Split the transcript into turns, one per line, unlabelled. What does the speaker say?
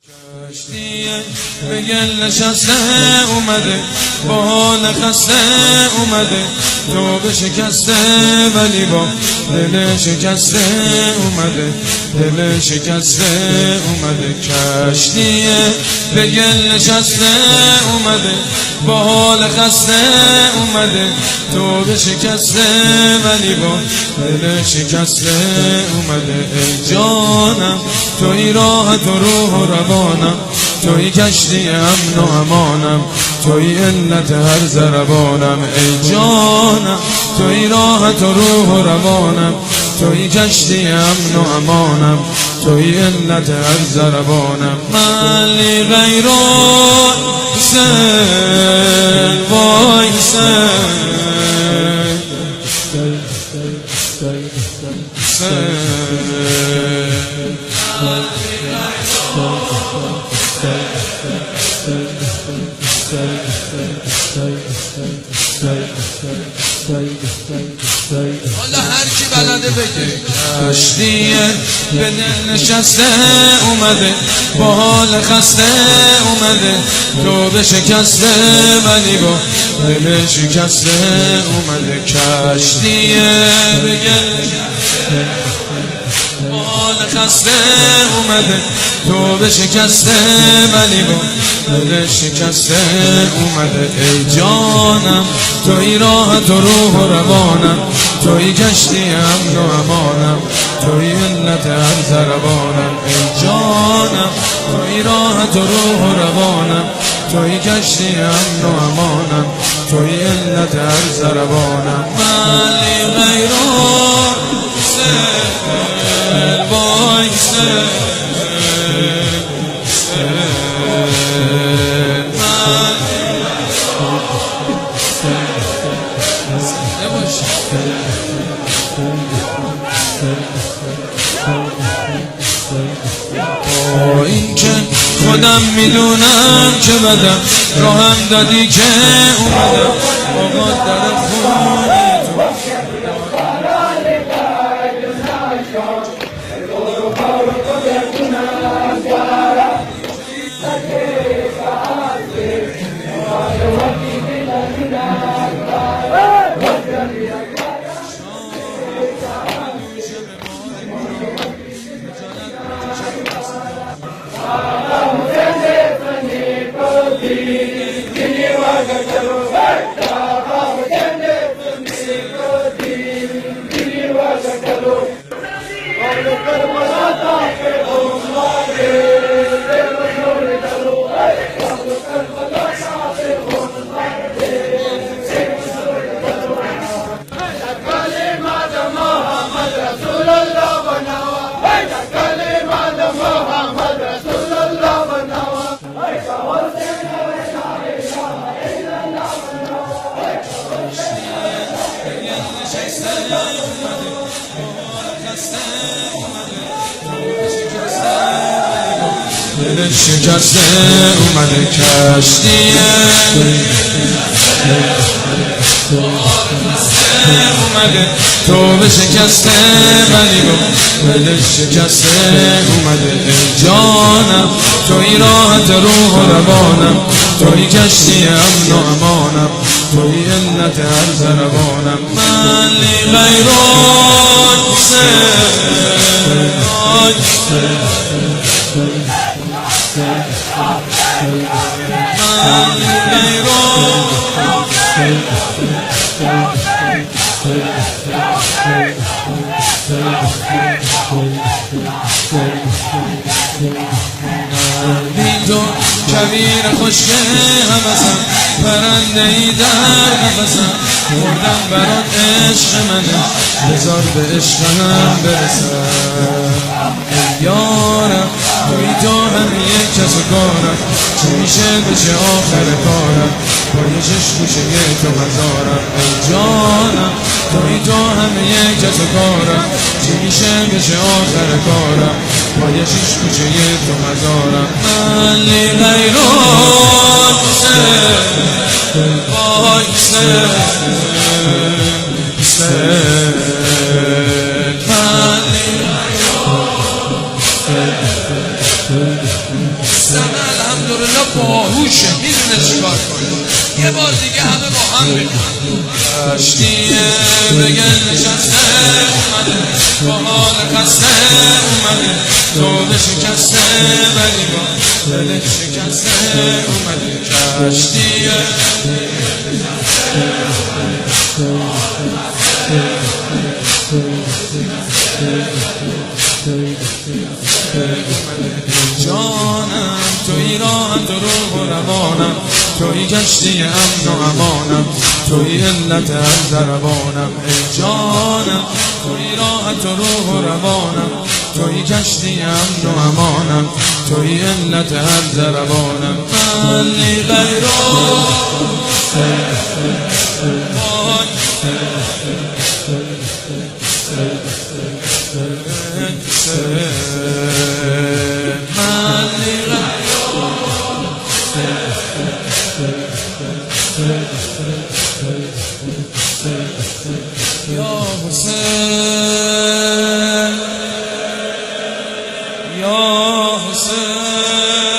کشتیه به گل نشسته اومده، با حال خسته اومده، تو به شکسته ولی با دل شکسته اومده، دل شکسته اومده. کشتیه به گل نشسته اومده، با حال خسته اومده، تو به شکسته ولی با دل شکسته اومده. ای جانم توی راحت و روح و روانم، توی کشتی امن و امانم، توی علت هر ضربانم. ای جانم توی راحت و روح و روانم، توی کشتی امن و امانم، توی علت هر ضربانم. ملی غیر حسین وای
حالا هر کی بلده بگه.
کشتیه به دل نشسته اومده، با حال خسته اومده، تو به شکسته ولی با دل شکسته اومده. کشتیه به گل با حال خسته اومده، تو به شکسته ولی با دل شکسته اومده. ای جانم توی راحت و روح و روانم، توی کشتی امن و امانم، توی علت هر ضربانم. ای جانم توی راحت و روح و روانم، توی کشتی امن و امانم، توی علت هر ضربانم. ملی غیر حسین وای این که خودم میدونم که بدم، راهم دادی که اومدم آقا در خونی دل شکسته اومده. کشتیه اومده، تو به شکسته ولی با دل شکسته اومده. ای جانم توی راحت روح و روانم، توی کشتی امن و امانم، توی علت هر ضربانم. ملی غیر حسین تو کویر خوشگه همسم، پرنده ای در نفسم، مردم برات عشق منه، بذار به عشق هم برسم. ای یارم توی تو همه کس و کارم، چی میشه بشه آخر کارم، با یه چشم تو مزارم. ای جانم توی تو همه کس و کارم، چی میشه بشه آخر کارم، با یه چشم تو مزارم. ملی غیر حسین وای حسین
سمه الحمدلله باهوشه، میدونه چیکار کنه. یه بار دیگه همه با هم بگیم
کشتیه بگل نشسته اومده با حال خسته اومده تو به شکسته ولی با دل شکسته اومده کشتیه جانم توی راحت و روح و روانم توی کشتی امن و امانم توی علت هر ضربانم ای جانم توی راحت و روح و روانم توی کشتی امن و امانم توی علت هر ضربانم من غیر یا حسین یا حسین